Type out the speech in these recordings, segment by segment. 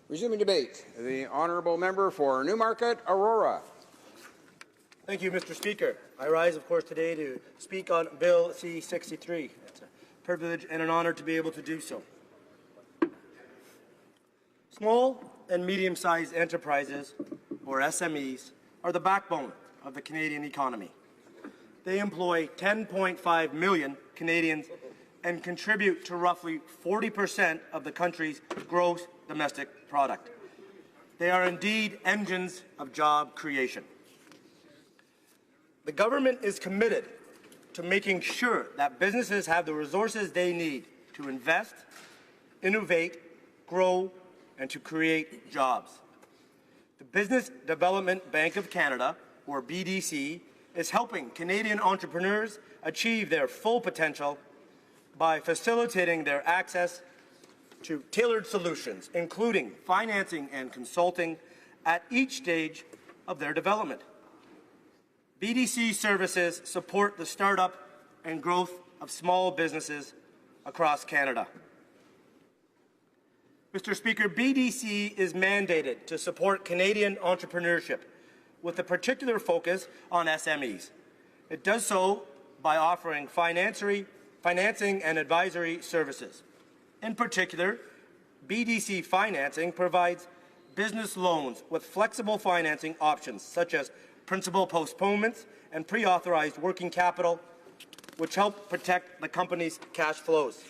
Resuming debate, the honourable member for Newmarket, Aurora. Thank you, Mr. Speaker. I rise, of course, today to speak on Bill C-63. It's a privilege and an honour to be able to do so. Small and medium-sized enterprises, or SMEs, are the backbone of the Canadian economy. They employ 10.5 million Canadians and contribute to roughly 40% of the country's gross domestic product. They are indeed engines of job creation. The government is committed to making sure that businesses have the resources they need to invest, innovate, grow, and to create jobs. The Business Development Bank of Canada, or BDC, is helping Canadian entrepreneurs achieve their full potential by facilitating their access to tailored solutions, including financing and consulting at each stage of their development. BDC services support the startup and growth of small businesses across Canada. Mr. Speaker, BDC is mandated to support Canadian entrepreneurship with a particular focus on SMEs. It does so by offering financing and advisory services. In particular, BDC financing provides business loans with flexible financing options such as principal postponements and pre-authorized working capital, which help protect the company's cash flows.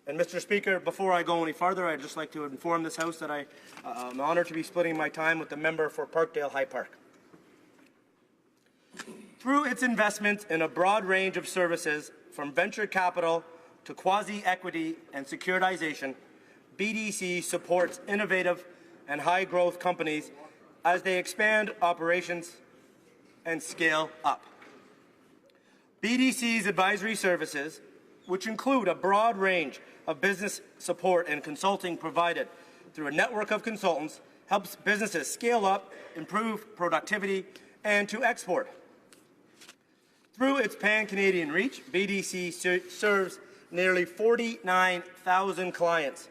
And Mr. Speaker, before I go any farther, I'd just like to inform this House that I'm honoured to be splitting my time with the member for Parkdale High Park. Through its investment in a broad range of services, from venture capital to quasi-equity and securitization, BDC supports innovative and high-growth companies as they expand operations and scale up. BDC's advisory services, which include a broad range of business support and consulting provided through a network of consultants, helps businesses scale up, improve productivity, and to export. Through its pan-Canadian reach, BDC serves nearly 49,000 clients,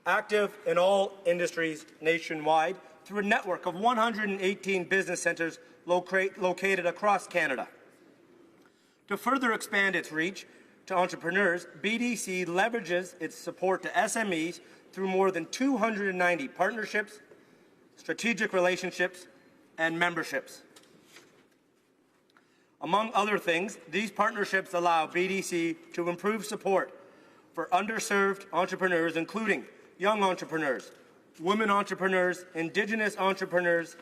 active in all industries nationwide through a network of 118 business centres located across Canada. To further expand its reach to entrepreneurs, BDC leverages its support to SMEs through more than 290 partnerships, strategic relationships, and memberships. Among other things, these partnerships allow BDC to improve support for underserved entrepreneurs, including young entrepreneurs, women entrepreneurs, Indigenous entrepreneurs,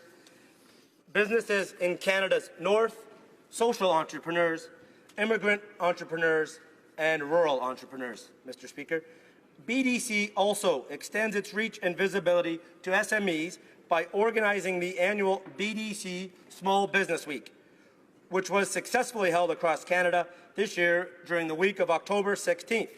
businesses in Canada's north, social entrepreneurs, immigrant entrepreneurs, and rural entrepreneurs, Mr. Speaker. BDC also extends its reach and visibility to SMEs by organizing the annual BDC Small Business Week, which was successfully held across Canada this year during the week of October 16th.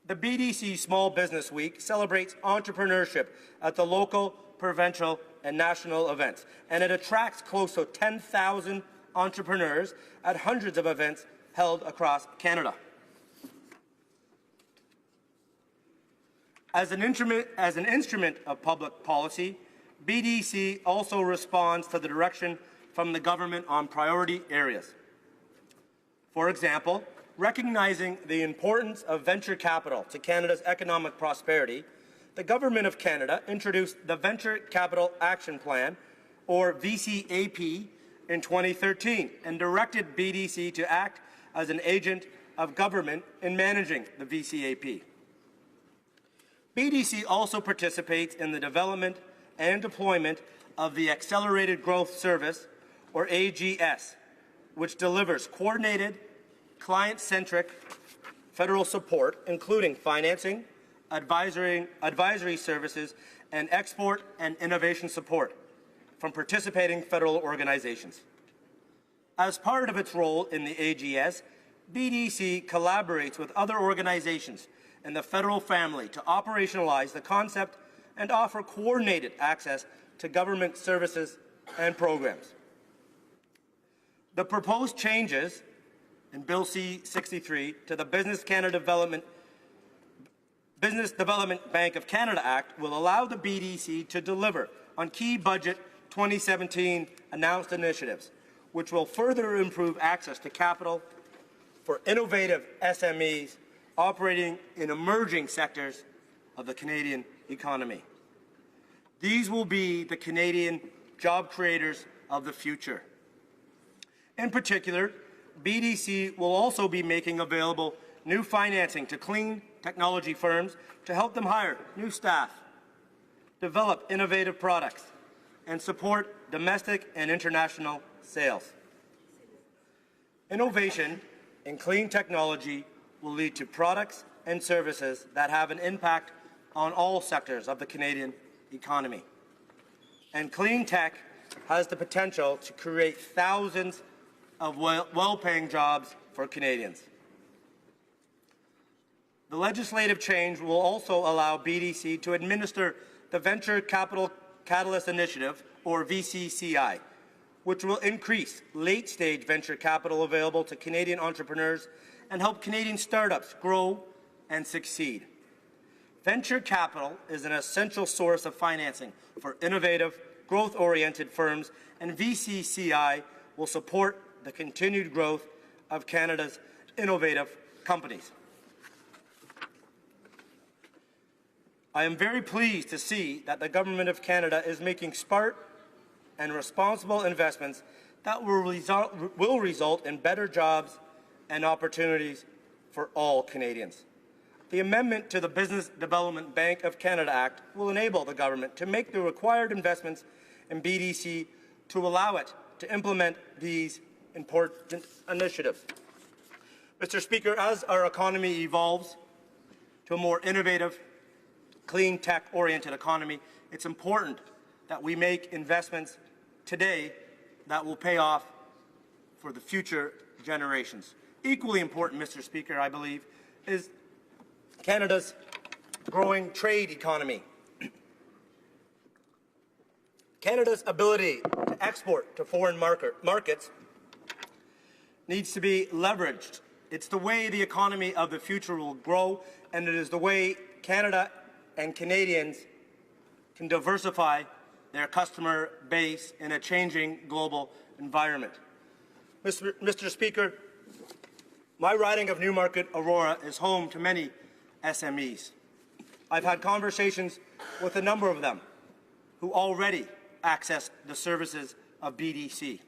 The BDC Small Business Week celebrates entrepreneurship at the local, provincial, and national events, and it attracts close to 10,000 entrepreneurs at hundreds of events held across Canada. As an instrument of public policy, BDC also responds to the direction from the government on priority areas. For example, recognizing the importance of venture capital to Canada's economic prosperity, the Government of Canada introduced the Venture Capital Action Plan, or VCAP, in 2013 and directed BDC to act as an agent of government in managing the VCAP. BDC also participates in the development and deployment of the Accelerated Growth Service, or AGS, which delivers coordinated, client-centric federal support, including financing, advisory services, and export and innovation support from participating federal organizations. As part of its role in the AGS, BDC collaborates with other organizations in the federal family to operationalize the concept and offer coordinated access to government services and programs. The proposed changes in Bill C-63 to the Business Canada Business Development Bank of Canada Act will allow the BDC to deliver on key Budget 2017 announced initiatives, which will further improve access to capital for innovative SMEs operating in emerging sectors of the Canadian economy. These will be the Canadian job creators of the future. In particular, BDC will also be making available new financing to clean technology firms to help them hire new staff, develop innovative products, and support domestic and international sales. Innovation in clean technology will lead to products and services that have an impact on all sectors of the Canadian economy. And clean tech has the potential to create thousands of well-paying jobs for Canadians. The legislative change will also allow BDC to administer the Venture Capital Catalyst Initiative, or VCCI, which will increase late-stage venture capital available to Canadian entrepreneurs and help Canadian startups grow and succeed. Venture capital is an essential source of financing for innovative, growth-oriented firms, and VCCI will support the continued growth of Canada's innovative companies. I am very pleased to see that the Government of Canada is making smart and responsible investments that will result in better jobs and opportunities for all Canadians. The amendment to the Business Development Bank of Canada Act will enable the government to make the required investments in BDC to allow it to implement these important initiatives. Mr. Speaker, as our economy evolves to a more innovative, clean tech-oriented economy, it's important that we make investments today that will pay off for the future generations. Equally important, Mr. Speaker, I believe, is Canada's growing trade economy. Canada's ability to export to foreign markets needs to be leveraged. It's the way the economy of the future will grow, and it is the way Canada and Canadians can diversify their customer base in a changing global environment. Mr. Speaker, my riding of Newmarket Aurora is home to many SMEs. I've had conversations with a number of them who already access the services of BDC.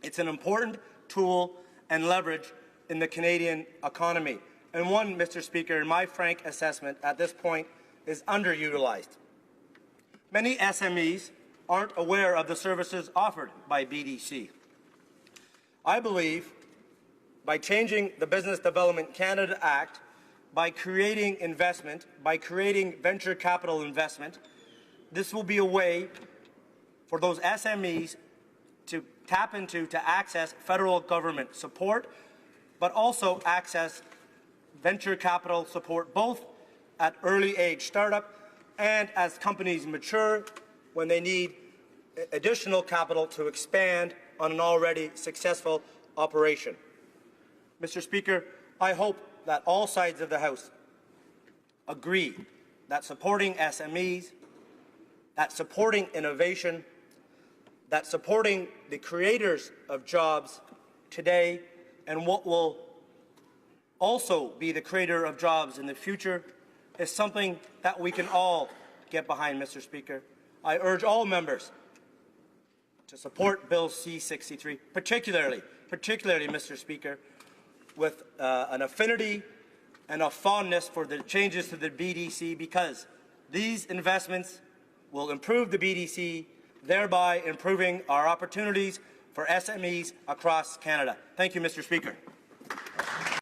It's an important tool and leverage in the Canadian economy, and one, Mr. Speaker, in my frank assessment at this point, is underutilized. Many SMEs aren't aware of the services offered by BDC. I believe by changing the Business Development Canada Act, by creating investment, by creating venture capital investment, this will be a way for those SMEs to tap into, to access federal government support, but also access venture capital support both at early age startup and as companies mature when they need additional capital to expand on an already successful operation. Mr. Speaker, I hope that all sides of the House agree that supporting SMEs, that supporting innovation, that supporting the creators of jobs today and what will also be the creator of jobs in the future is something that we can all get behind, Mr. Speaker. I urge all members to support Bill C-63, particularly, Mr. Speaker, with an affinity and a fondness for the changes to the BDC, because these investments will improve the BDC, thereby improving our opportunities for SMEs across Canada. Thank you, Mr. Speaker.